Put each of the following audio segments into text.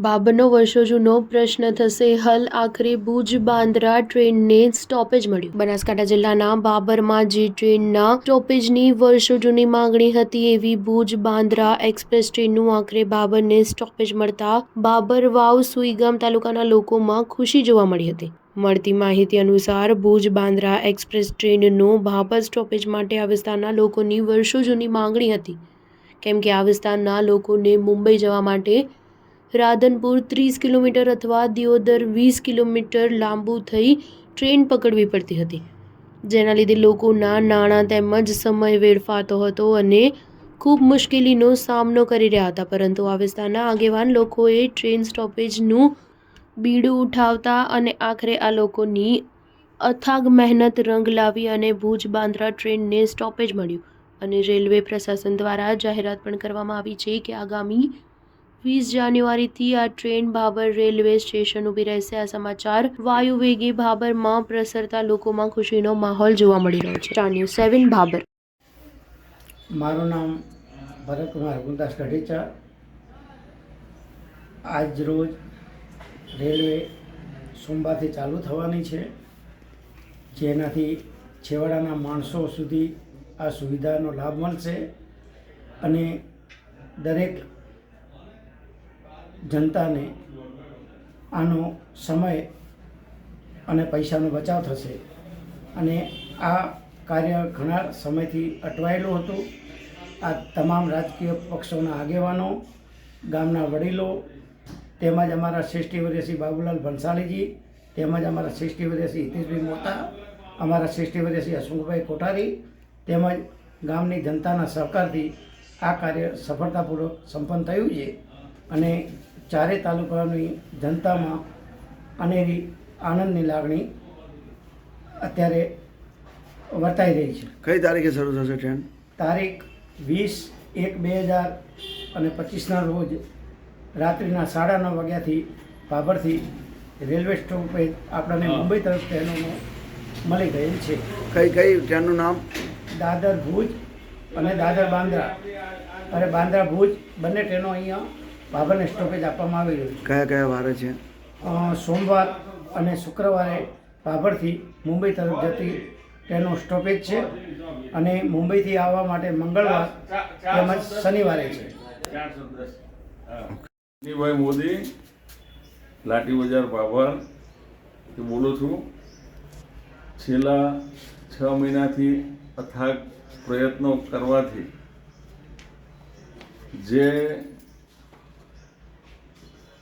બાબરનો વર્ષો જૂનો પ્રશ્ન થશે હલ, આખરે ભુજ બાંદ્રા ટ્રેનને સ્ટોપેજ મળ્યું. બનાસકાંઠા જિલ્લાના બાબરમાં જે ટ્રેનના સ્ટોપેજની વર્ષો જૂની માંગણી હતી એવી ભુજ બાંદ્રા એક્સપ્રેસ ટ્રેનનું આખરે બાબરને સ્ટોપેજ મળતા બાબર વાવ સુઈગામ તાલુકાના લોકોમાં ખુશી જોવા મળી હતી. મળતી માહિતી અનુસાર ભુજ બાંદ્રા એક્સપ્રેસ ટ્રેનનું બાબર સ્ટોપેજ માટે આ વિસ્તારના લોકોની વર્ષો જૂની માંગણી હતી, કેમ કે આ વિસ્તારના લોકોને મુંબઈ જવા માટે રાધનપુર 30 કિલોમીટર અથવા દિયોદર 20 કિલોમીટર લાંબુ થઈ ટ્રેન પકડવી પડતી હતી, જેના લીધે લોકોના નાણાં તેમજ સમય વેડફાતો હતો અને ખૂબ મુશ્કેલીનો સામનો કરી રહ્યા હતા. પરંતુ આ વિસ્તારના આગેવાન લોકોએ ટ્રેન સ્ટોપેજનું બીડું ઉઠાવતા અને આખરે આ લોકોની અથાગ મહેનત રંગ લાવી અને ભુજ બાંદ્રા ટ્રેનને સ્ટોપેજ મળ્યું. અને રેલવે પ્રશાસન દ્વારા જાહેરાત પણ કરવામાં આવી છે કે આગામી 20 જાન્યુઆરીથી આ ટ્રેન ભાબર રેલવે સ્ટેશન ઊભી રહેશે. આ સમાચાર વાયુ વેગે ભાબરમાં પ્રસરતા લોકોમાં ખુશીનો માહોલ જોવા મળી રહ્યો છે. Star news 7 Bhabhar. મારું નામ ભરતકુમાર ગુંદાસ ગઢીચા. આજ રોજ રેલવે સોમવારથી ચાલુ થવાની છે, જેનાથી છેવાડાના માણસો સુધી આ સુવિધાનો લાભ મળશે અને દરેક જનતાને આનો સમય અને પૈસાનો બચાવ થશે. અને આ કાર્ય ઘણા સમયથી અટવાયેલું હતું. આ તમામ રાજકીય પક્ષોના આગેવાનો, ગામના વડીલો, તેમજ અમારા 60 વર્ષીય બાબુલાલ ભંસાલીજી, તેમજ અમારા 60 વર્ષીય હિતેશભાઈ મોટા, અમારા 60 વર્ષીય હસમુખભાઈ કોઠારી, તેમજ ગામની જનતાના સહકારથી આ કાર્ય સફળતાપૂર્વક સંપન્ન થયું છે અને ચારે તાલુકાની જનતામાં અનેરી આનંદની લાગણી અત્યારે વર્તાઈ રહી છે. કઈ તારીખે શરૂ થશે ટ્રેન? તારીખ 20/1/2025ના રોજ રાત્રિના 9:30 વાગ્યાથી બાબરથી રેલવે સ્ટોપેજ આપણને મુંબઈ તરફ ટ્રેનો મળી ગયેલ છે. કઈ ટ્રેનનું નામ? દાદર ભુજ અને દાદર બાંદ્રા અને બાંદ્રા ભુજ બંને ટ્રેનો અહીંયા બાબરને સ્ટોપેજ આપવામાં આવી રહ્યું છે. કયા વારે છે? સોમવાર અને શુક્રવારે બાબરથી મુંબઈ તરફ જતી ટ્રેનો સ્ટોપેજ છે અને મુંબઈથી આવવા માટે મંગળવાર તેમજ શનિવારે છે. ભાઈ મોદી, લાઠી બજાર બાબર બોલું છું. છેલ્લા 6 મહિનાથી અથાગ પ્રયત્નો કરવાથી જે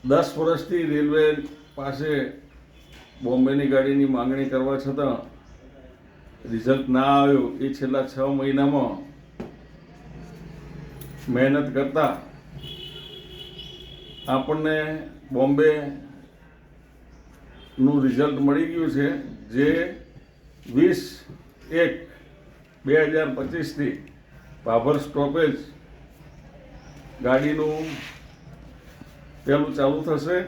10 વર્ષથી રેલવે પાસે બોમ્બેની ગાડીની માંગણી કરવા છતાં રિઝલ્ટ ના આવ્યું, એ છેલ્લા 6 મહિનામાં મહેનત કરતા આપણને બોમ્બેનું રિઝલ્ટ મળી ગયું છે, જે 20/1/2025થી બાબર સ્ટોપેજ ગાડીનું પહેલું ચાલુ થશે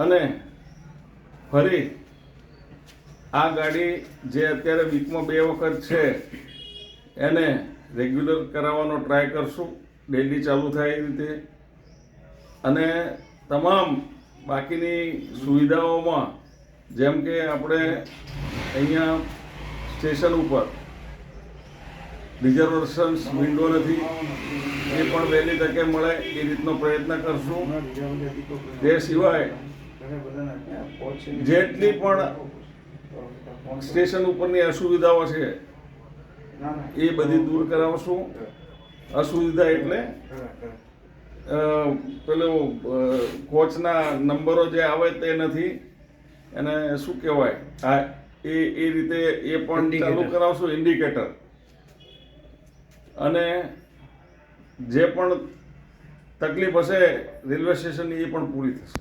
અને ફરી આ ગાડી જે અત્યારે વીકમાં 2 વખત છે એને રેગ્યુલર કરાવવાનો ટ્રાય કરશું, ડેલી ચાલુ થાય એ રીતે. અને તમામ બાકીની સુવિધાઓમાં જેમ કે આપણે અહીંયા સ્ટેશન ઉપર રિઝર્વેશન્સ વિન્ડો નથી, એ પણ વહેલી તકે મળે એ રીતનો પ્રયત્ન કરશું. તે સિવાય જેટલી પણ સ્ટેશન ઉપરની અસુવિધાઓ છે એ બધી દૂર કરાવશું. અસુવિધા એટલે પેલો કોચના નંબરો જે આવે તે નથી, એને શું કહેવાય, હા એ રીતે એ પણ ચાલુ કરાવશું, ઇન્ડિકેટર. અને જે પણ તકલીફ હશે રેલવે સ્ટેશનની એ પણ પૂરી થશે.